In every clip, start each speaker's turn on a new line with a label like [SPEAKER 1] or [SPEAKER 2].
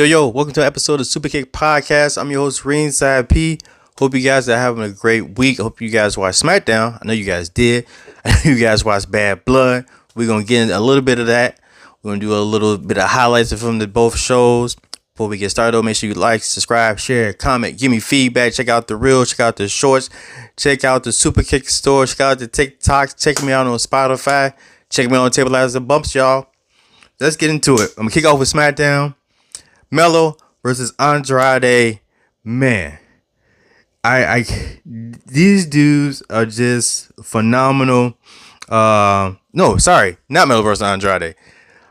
[SPEAKER 1] Yo, welcome to an episode of Superkick Podcast. I'm your host, Ringside P. Hope you guys are having a great week. Hope you guys watched SmackDown. I know you guys did. I know you guys watched Bad Blood. We're going to get into a little bit of that. We're going to do a little bit of highlights from both shows. Before we get started, make sure you like, subscribe, share, comment, give me feedback. Check out the reels, check out the shorts, check out the Superkick store, check out the TikToks, check me out on Spotify, check me out on Table As the Bumps, y'all. Let's get into it. I'm going to kick off with SmackDown. Melo versus Andrade. Man, these dudes are just phenomenal. No, sorry, not Melo versus Andrade.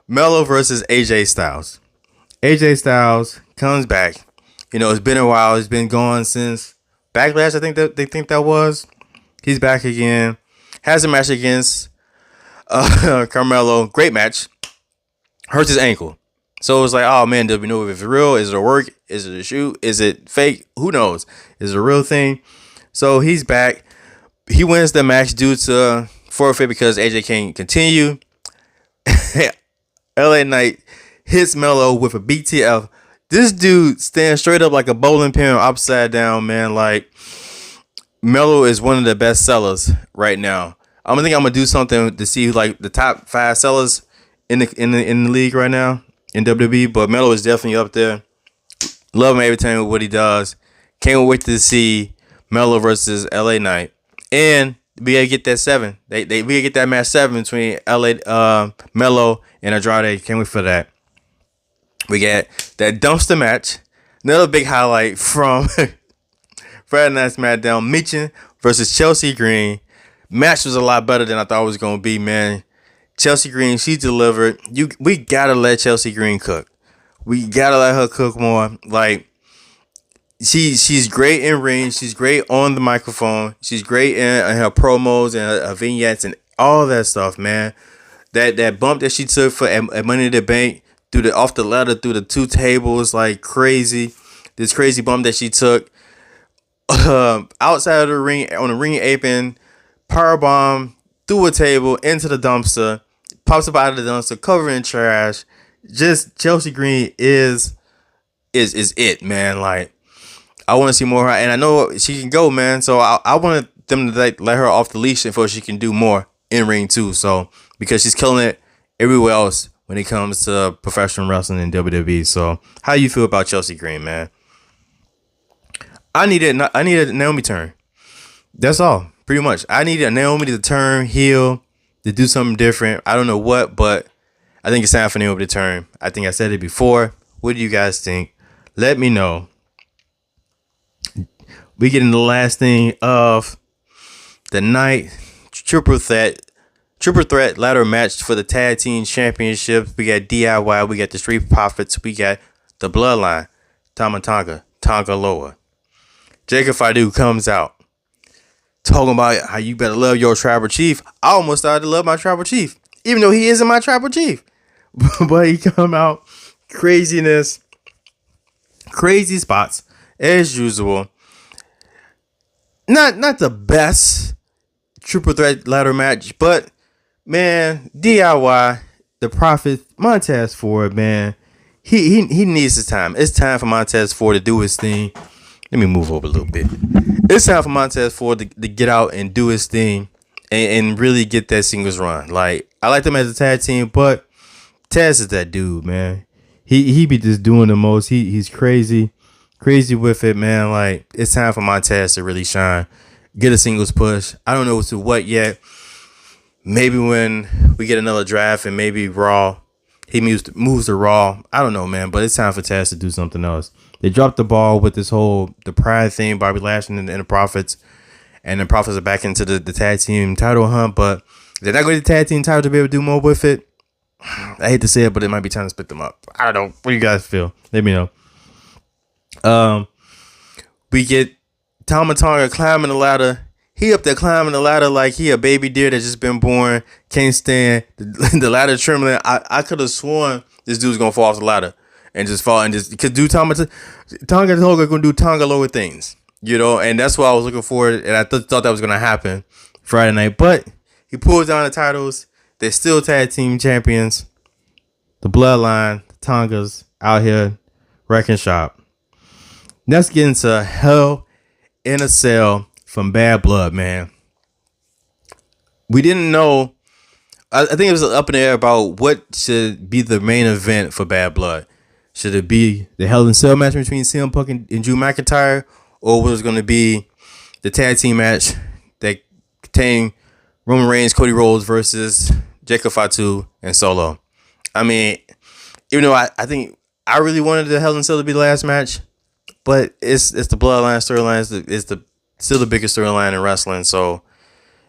[SPEAKER 1] Melo versus AJ Styles. AJ Styles comes back. You know, it's been a while. He's been gone since Backlash. I think that they think that was. He's back again. Has a match against Carmelo. Great match. Hurts his ankle. So it was like, oh man, do we know if it's real? Is it a work? Is it a shoot? Is it fake? Who knows? Is it a real thing? So he's back. He wins the match due to forfeit because AJ can't continue. LA Knight hits Melo with a BTF. This dude stands straight up like a bowling pin upside down, man. Like, Melo is one of the best sellers right now. I'm gonna do something to see like the top 5 sellers in the league right now. In WWE, but Melo is definitely up there. Love him every time what he does. Can't wait to see Melo versus LA Knight. And we gotta get that 7. We gotta get that match 7 between Melo and Andrade. Can't wait for that. We got that dumpster match. Another big highlight from Friday Night Smackdown. Michin versus Chelsea Green. Match was a lot better than I thought it was gonna be, man. Chelsea Green, she delivered. We gotta let Chelsea Green cook. We gotta let her cook more. Like, she's great in ring. She's great on the microphone. She's great in her promos and her vignettes and all that stuff, man. That bump that she took for at Money in the Bank off the ladder through the 2 tables, like crazy. This crazy bump that she took outside of the ring on the ring apron, powerbomb through a table into the dumpster. Pops up out of the dumpster, covered in trash. Just Chelsea Green is it, man. Like, I want to see more of her, and I know she can go, man. So I want them to let her off the leash before she can do more in ring too. So because she's killing it everywhere else when it comes to professional wrestling in WWE. So how you feel about Chelsea Green, man? I needed a Naomi turn. That's all, pretty much. I needed a Naomi to turn heel, to do something different. I don't know what, but I think it's time for Naomi to turn. I think I said it before. What do you guys think? Let me know. We get into the last thing of the night. Triple threat ladder match for the tag team championships. We got DIY. We got the Street Profits. We got the Bloodline. Tama Tonga Loa. Jacob Fadu comes out talking about how you better love your tribal chief. I almost started to love my tribal chief, even though he isn't my tribal chief. But he come out, craziness, crazy spots as usual. Not the best triple threat ladder match, but man, DIY, the Prophet, Montez Ford, man, he needs his time. It's time for Montez Ford to do his thing. Let me move over a little bit. It's time for Montez Ford to get out and do his thing and really get that singles run. Like, I like them as a tag team, but Taz is that dude, man. He be just doing the most. He's crazy with it, man. Like, it's time for Montez to really shine. Get a singles push. I don't know to what yet. Maybe when we get another draft and maybe Raw, he moves to Raw. I don't know, man, but it's time for Taz to do something else. They dropped the ball with this whole the Pride thing, Bobby Lashley and the Profits. And the Profits are back into the tag team title hunt, but they're not going to the tag team title to be able to do more with it. I hate to say it, but it might be time to split them up. I don't know. What do you guys feel? Let me know. We get Tama Tonga climbing the ladder. He up there climbing the ladder like he a baby deer that just been born. Can't stand the ladder trembling. I could have sworn this dude's going to fall off the ladder. And just fall and just because Tonga gonna do Tonga lower things, you know, and that's what I was looking for, and I thought that was gonna happen Friday night. But he pulls down the titles. They're still tag team champions. The Bloodline, the Tongas out here Wrecking Shop. Let's get into Hell in a Cell from Bad Blood, man. We didn't know. I think it was up in the air about what should be the main event for Bad Blood. Should it be the Hell in a Cell match between CM Punk and Drew McIntyre, or was it going to be the tag team match that contained Roman Reigns, Cody Rhodes versus Jacob Fatu and Solo? I mean, even though I think I really wanted the Hell in a Cell to be the last match, but it's the Bloodline storyline. It's still the biggest storyline in wrestling, so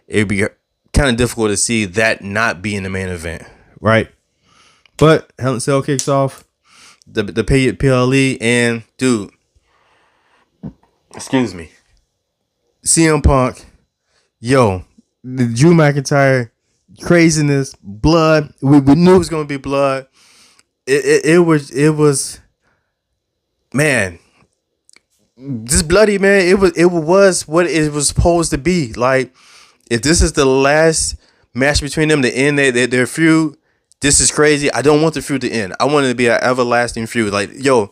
[SPEAKER 1] it would be kind of difficult to see that not being the main event, right? But Hell in a Cell kicks off the PLE, and dude, excuse me, CM Punk, yo, the Drew McIntyre craziness, blood. We knew it was gonna be blood. It was, man, just bloody, man. It was what it was supposed to be. Like, if this is the last match between them to end their feud, this is crazy. I don't want the feud to end. I want it to be an everlasting feud. Like, yo,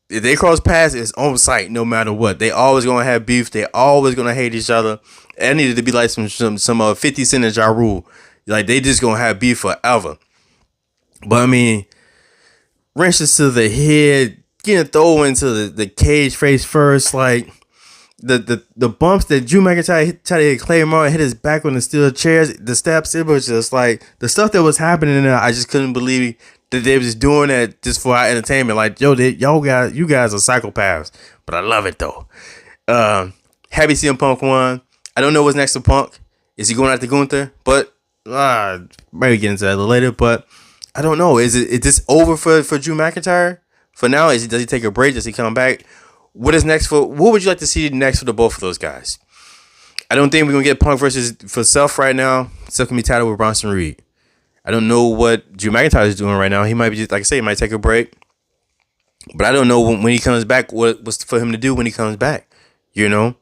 [SPEAKER 1] if they cross paths, it's on sight no matter what. They always gonna have beef. They always gonna hate each other. It needed to be like some 50 Cent and Ja Rule. Like, they just gonna have beef forever. But I mean, wrenches to the head, getting thrown into the cage face first, like the bumps that Drew McIntyre tried to hit Claymore and hit his back on the steel chairs, the steps. It was just like the stuff that was happening in there. I just couldn't believe that they were just doing that just for our entertainment. Like, yo, you guys are psychopaths, but I love it though. Happy CM Punk won. I don't know what's next to Punk. Is he going after Gunther? But maybe get into that a little later. But I don't know. Is this over for Drew McIntyre? For now, does he take a break? Does he come back? What would you like to see next for the both of those guys? I don't think we're gonna get Punk for Seth right now. Seth can be titled with Bronson Reed. I don't know what Drew McIntyre is doing right now. He might be just, like I say, he might take a break. But I don't know when he comes back what's for him to do when he comes back. You know?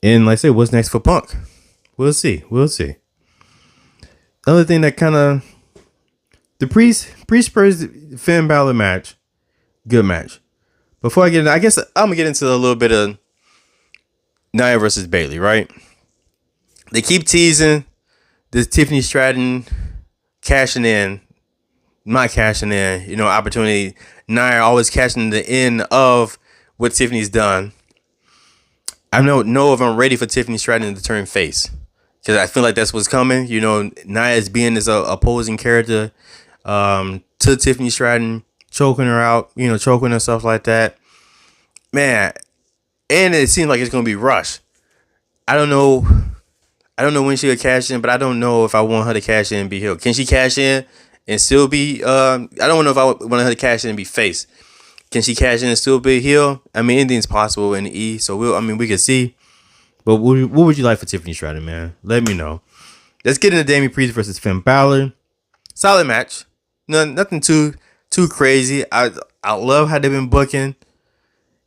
[SPEAKER 1] And like I say, what's next for Punk? We'll see. Another thing that kind of the Priest Spurs Finn Balor match. Good match. Before I get into, I guess I'm gonna get into a little bit of Nia versus Bayley, right? They keep teasing this Tiffany Stratton not cashing in, opportunity. Nia always cashing the end of what Tiffany's done. I don't know if I'm ready for Tiffany Stratton to turn face, because I feel like that's what's coming. Nia is being this opposing character to Tiffany Stratton, choking her out, choking her, stuff like that. Man, and it seems like it's going to be rushed. I don't know when she'll cash in, but I don't know if I want her to cash in and be heel. Can she cash in and still be, I don't know if I want her to cash in and be face. Can she cash in and still be heel? I mean, anything's possible in the E, so we can see. But what would you like for Tiffany Stratton, man? Let me know. Let's get into Damian Priest versus Finn Balor. Solid match. Nothing too crazy. I love how they've been booking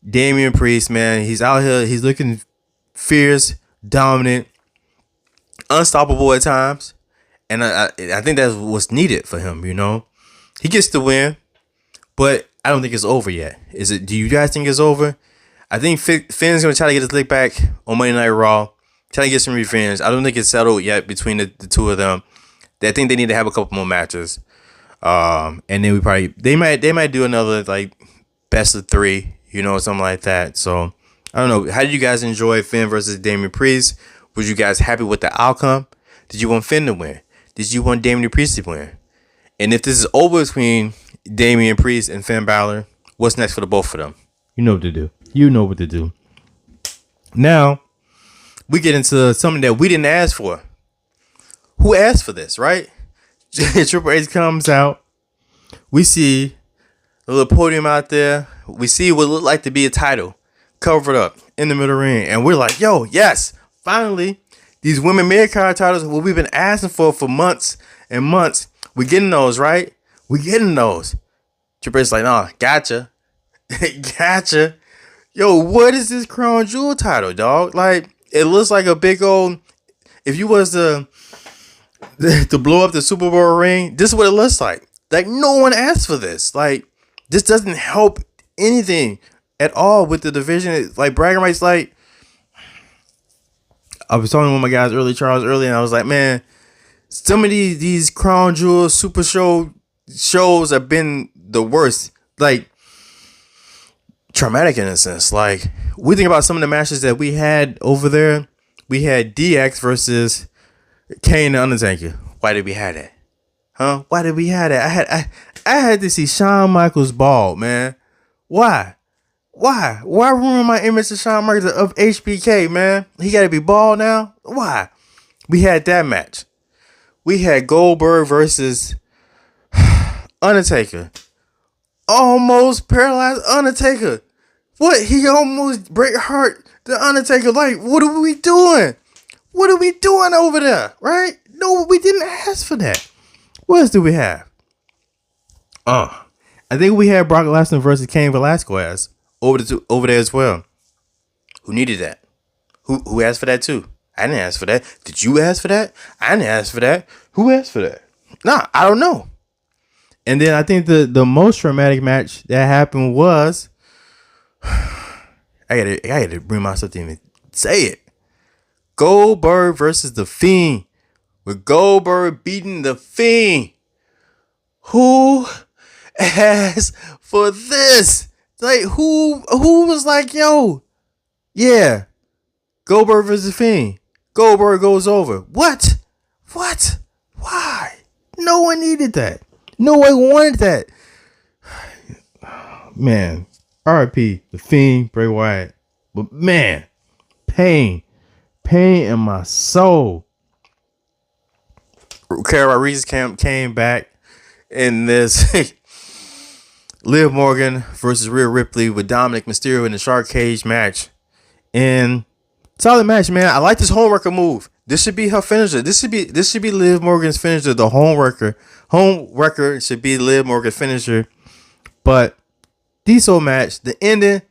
[SPEAKER 1] Damian Priest, man. He's out here. He's looking fierce, dominant, unstoppable at times. And I think that's what's needed for him, He gets the win, but I don't think it's over yet. Do you guys think it's over? I think Finn's going to try to get his lick back on Monday Night Raw. Try to get some revenge. I don't think it's settled yet between the two of them. I think they need to have a couple more matches. And then they might do another like best of 3, something like that. So I don't know. How did you guys enjoy Finn versus Damian Priest? Was you guys happy with the outcome? Did you want Finn to win? Did you want Damian Priest to win? And if this is over between Damian Priest and Finn Balor, what's next for the both of them? You know what to do. Now we get into something that we didn't ask for. Who asked for this, right? Triple H comes out. We see a little podium out there. We see what looked like to be a title covered up in the middle ring. And we're like, yo, yes, finally, these women mid-card titles, what we've been asking for months and months, we're getting those, right? We're getting those. Triple H's like, nah, gotcha. Gotcha. Yo, what is this crown jewel title, dog? Like, it looks like a big old, if you was to blow up the Super Bowl ring, this is what it looks like. Like, no one asked for this. Like, this doesn't help anything at all with the division. It's like bragging rights. Like, I was talking with my guys Charles earlier, and I was like, man, some of these crown jewels super shows have been the worst. Like, traumatic in a sense. Like, we think about some of the matches that we had over there. We had DX versus Kane and Undertaker. Why did we have that? Huh? Why did we have that? I had to see Shawn Michaels bald, man. Why? Why ruin my image of Shawn Michaels of HBK, man? He got to be bald now? Why? We had that match. We had Goldberg versus Undertaker. Almost paralyzed Undertaker. What? He almost break heart the Undertaker. Like, what are we doing? What are we doing over there? Right? No, we didn't ask for that. What else do we have? I think we had Brock Lesnar versus Cain Velasquez over there as well. Who needed that? Who asked for that too? I didn't ask for that. Did you ask for that? I didn't ask for that. Who asked for that? Nah, I don't know. And then I think the most traumatic match that happened was I gotta bring myself to even say it. Goldberg versus The Fiend. With Goldberg beating The Fiend. Who asked for this? Like, who was like, yo, yeah, Goldberg versus The Fiend. Goldberg goes over. What? Why? No one needed that. No one wanted that. Man, R.I.P. The Fiend, Bray Wyatt. But man, pain in my soul. Rivalries came back in this Liv Morgan versus Rhea Ripley with Dominic Mysterio in the Shark Cage match. And solid match, man. I like this homewrecker move. This should be her finisher. This should be Liv Morgan's finisher. The homewrecker should be Liv Morgan's finisher. But decent match. The ending,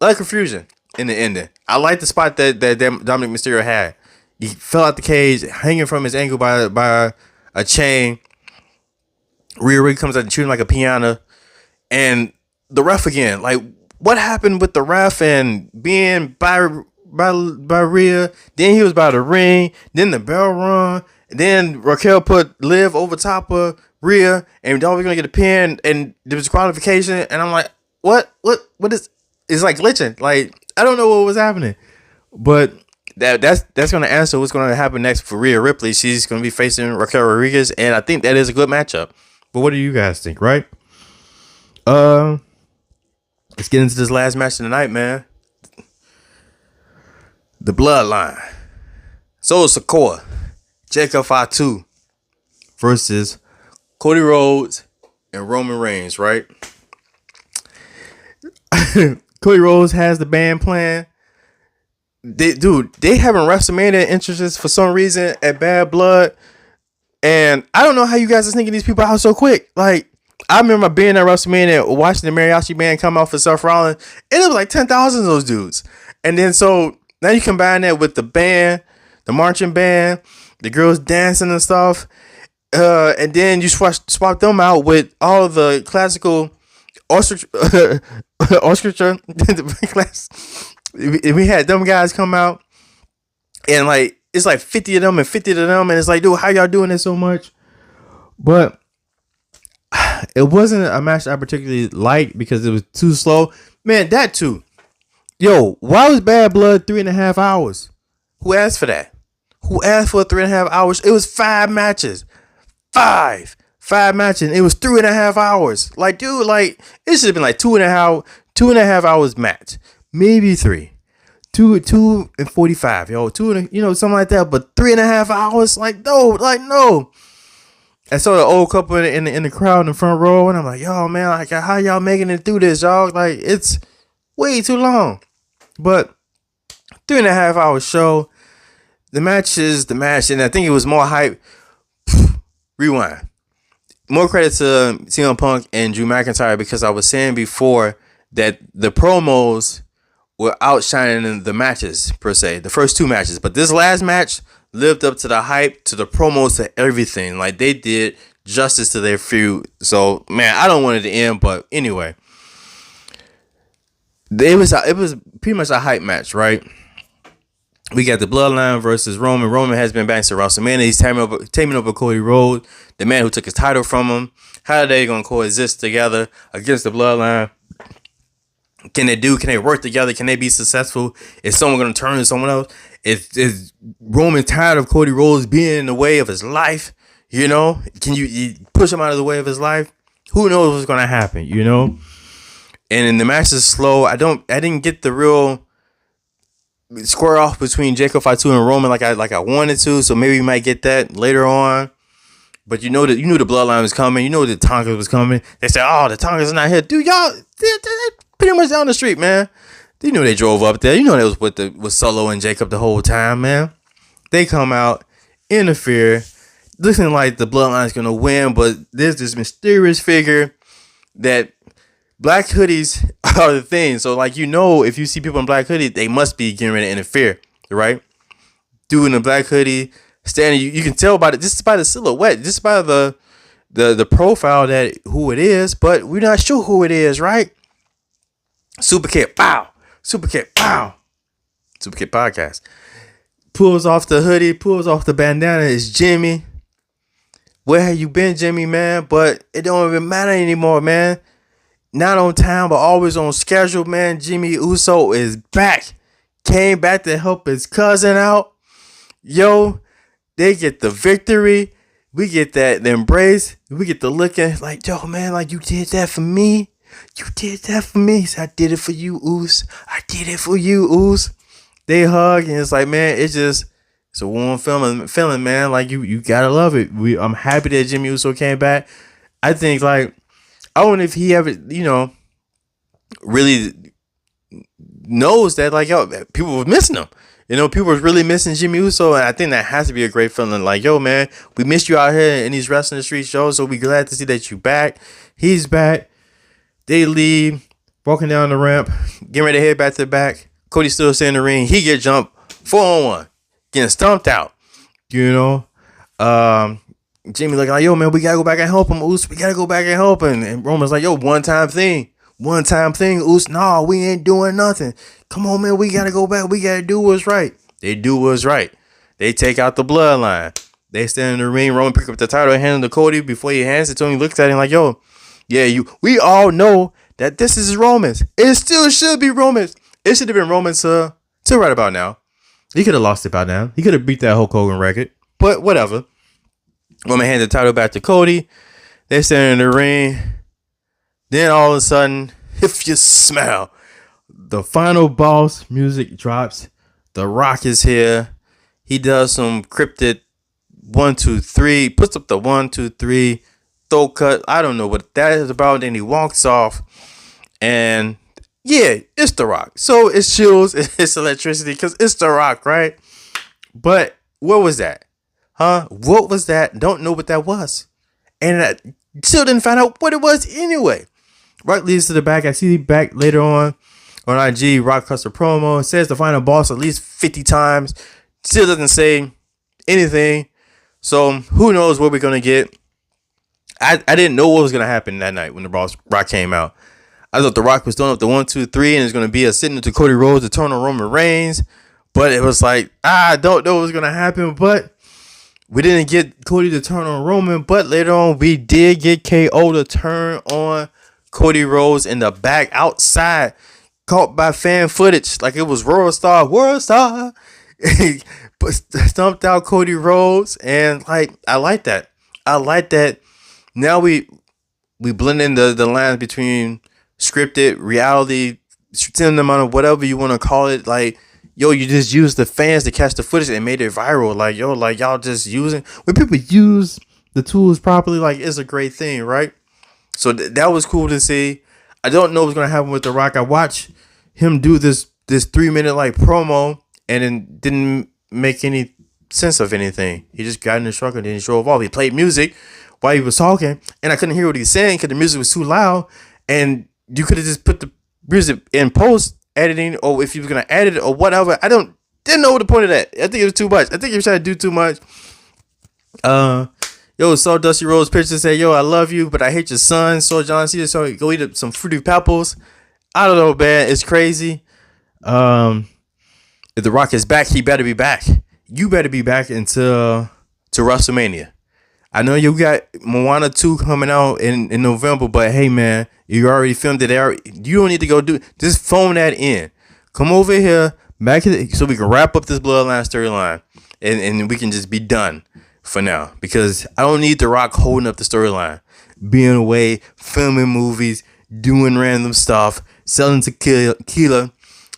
[SPEAKER 1] a lot of confusion in the ending. I like the spot that Dominic Mysterio had. He fell out the cage, hanging from his ankle by a chain. Rhea Ripley comes out and shooting like a piano. And the ref again. Like, what happened with the ref and being by Rhea? Then he was by the ring. Then the bell rung. Then Raquel put Liv over top of Rhea. And we was going to get a pin. And there was qualification. And I'm like, what is... It's like glitching. Like, I don't know what was happening. But... That's going to answer what's going to happen next for Rhea Ripley. She's going to be facing Raquel Rodriguez, and I think that is a good matchup. But what do you guys think, right? Let's get into this last match of the night, man. The Bloodline. Solo Sikoa, Jacob Fatu versus Cody Rhodes and Roman Reigns, right? Cody Rhodes has the band plan. They having WrestleMania entrances for some reason at Bad Blood, and I don't know how you guys are sneaking these people out so quick. Like, I remember being at WrestleMania, watching the Mariachi band come out for Seth Rollins, and it was like 10,000 of those dudes. And then so now you combine that with the band, the marching band, the girls dancing and stuff, and then you swap them out with all the classical orchestra. We had them guys come out, and like it's like 50 of them and 50 of them, and it's like, dude, how y'all doing this so much? But it wasn't a match I particularly liked because it was too slow. Man, that too. Yo, why was Bad Blood 3.5 hours? Who asked for that? Who asked for 3.5 hours? It was 5 matches. Five matches. It was 3.5 hours. Like, dude, like it should have been like 2.5 hours match. Maybe 3. 2 and 45, yo, 2 and something like that. But 3.5 hours, like no. I saw the old couple in the crowd in the front row, and I'm like, yo, man, like how y'all making it through this, y'all? Like it's way too long. But 3.5 hour show. The match is the match, and I think it was more hype. Rewind. More credit to CM Punk and Drew McIntyre, because I was saying before that the promos were outshining the matches per se, the first 2 matches, but this last match lived up to the hype, to the promos, to everything. Like they did justice to their feud. So man, I don't want it to end, but anyway, it was pretty much a hype match, right? We got the Bloodline versus Roman. Roman has been back to WrestleMania. He's taming up with Cody Rhodes, the man who took his title from him. How are they gonna coexist together against the Bloodline? Can they work together? Can they be successful? Is someone going to turn to someone else? Is Roman tired of Cody Rhodes being in the way of his life? You know, can you push him out of the way of his life? Who knows what's going to happen, you know? And the match is slow. I didn't get the real square off between Jacob Fatu and Roman like I wanted to. So maybe we might get that later on. But you knew the Bloodline was coming. You know the Tonkas was coming. They said, "Oh, the Tonkas are not here, dude. Y'all, they're pretty much down the street, man." You knew they drove up there. You know they was with Solo and Jacob the whole time, man. They come out, interfere, looking like the Bloodline's gonna win, but there's this mysterious figure that black hoodies are the thing. So like if you see people in black hoodies, they must be getting ready to interfere, right? Dude in a black hoodie. Standing, you can tell by just by the silhouette, just by the profile that who it is, but we're not sure who it is, right? Superkick, pow! Superkick, pow! Superkick Podcast. Pulls off the hoodie, pulls off the bandana. It's Jimmy. Where have you been, Jimmy, man? But it don't even matter anymore, man. Not on time, but always on schedule, man. Jimmy Uso is back. Came back to help his cousin out. Yo. They get the victory. We get the embrace. We get the looking like, yo, man, like you did that for me. You did that for me. So I did it for you, Oos. I did it for you, Oos. They hug and it's like, man, it's a warm feeling, man. Like you gotta love it. I'm happy that Jimmy Uso came back. I think I wonder if he ever, really knows that people were missing him. People are really missing Jimmy Uso, and I think that has to be a great feeling. Like, yo, man, we missed you out here in these Wrestling the Street shows, so we glad to see that you back. He's back. They leave, walking down the ramp, getting ready to head back to the back. Cody still sitting in the ring. He get jumped 4-on-1, getting stomped out. Jimmy looking like, yo, man, we gotta go back and help him, Oos. We gotta go back and help him. And Roman's like, yo, one time thing, Oos. No, we ain't doing nothing. Come on, man, we gotta go back. We gotta do what's right. They do what's right. They take out the Bloodline. They stand in the ring. Roman pick up the title and hand it to Cody. Before he hands it to him, he looks at him like, yo, yeah, we all know that this is Roman's. It still should be Roman's. It should have been Roman's till right about now. He could have lost it by now. He could have beat that Hulk Hogan record. But whatever. Roman hands the title back to Cody. They stand in the ring. Then all of a sudden, if you smell, the final boss music drops. The Rock is here. He does some cryptid 1, 2, 3. Puts up the 1, 2, 3 throat cut. I don't know what that is about. Then he walks off. And yeah, it's The Rock. So it's chills. It's electricity because it's The Rock, right? But what was that? Huh? What was that? Don't know what that was. And I still didn't find out what it was anyway. Rock leads to the back. I see back later on IG. Rock cuts a promo. It says the final boss at least 50 times. Still doesn't say anything. So who knows what we're going to get. I didn't know what was going to happen that night when the Rock came out. I thought The Rock was throwing up the 1, 2, 3 and it's going to be a sitting to Cody Rhodes to turn on Roman Reigns. But it was like, I don't know what was going to happen. But we didn't get Cody to turn on Roman. But later on, we did get KO to turn on Cody Rhodes in the back outside, caught by fan footage like it was World Star. Stumped out Cody Rhodes, and I like that. Now we blend in the lines between scripted, reality, cinema, whatever you want to call it. Like, yo, you just use the fans to catch the footage and made it viral. Like, yo, y'all just using when people use the tools properly. Like, it's a great thing, right? So that was cool to see. I don't know what's going to happen with The Rock. I watched him do this 3-minute promo and then didn't make any sense of anything. He just got in the truck and then he drove off. He played music while he was talking and I couldn't hear what he was saying because the music was too loud. And you could have just put the music in post editing, or if you was going to edit it or whatever. I didn't know what the point of that. I think it was too much. I think he was trying to do too much. Yo, saw Dusty Rhodes picture say, yo, I love you, but I hate your son. Saw John Cena, so go eat some Fruity Pebbles. I don't know, man. It's crazy. If The Rock is back, he better be back. You better be back until to WrestleMania. I know you got Moana 2 coming out in November, but hey, man, you already filmed it. You don't need to go do it. Just phone that in. Come over here, so we can wrap up this Bloodline storyline, and we can just be done for now. Because I don't need The Rock holding up the storyline, being away, filming movies, doing random stuff, selling tequila,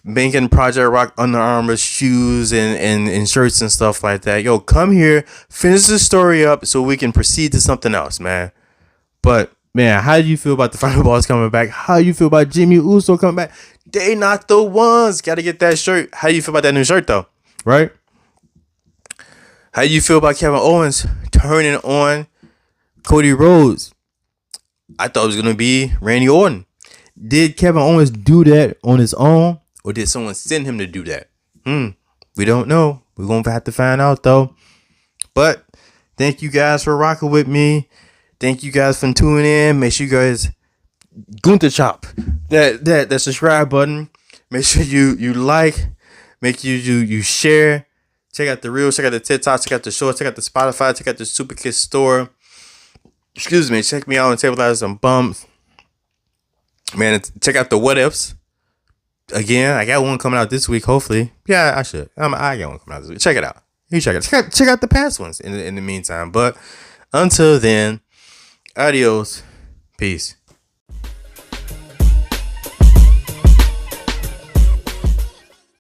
[SPEAKER 1] making Project Rock Under Armour shoes and shirts and stuff like that. Yo, come here, finish the story up so we can proceed to something else, man. But, man, how do you feel about the Final Boss coming back? How do you feel about Jimmy Uso coming back? They not the ones. Got to get that shirt. How do you feel about that new shirt, though? Right? How do you feel about Kevin Owens turning on Cody Rhodes? I thought it was going to be Randy Orton. Did Kevin Owens do that on his own? Or did someone send him to do that? We don't know. We're going to have to find out, though. But thank you guys for rocking with me. Thank you guys for tuning in. Make sure you guys Gunther chop that subscribe button. Make sure you like. Make sure you share. Check out the Reels. Check out the TikTok. Check out the Shorts. Check out the Spotify. Check out the Superkick store. Excuse me. Check me out on Table Ladders and Bumps. Man, check out the What Ifs. Again, I got one coming out this week, hopefully. Yeah, I should. I got one coming out this week. Check it out. You check it. Check out the past ones in the meantime. But until then, adios. Peace.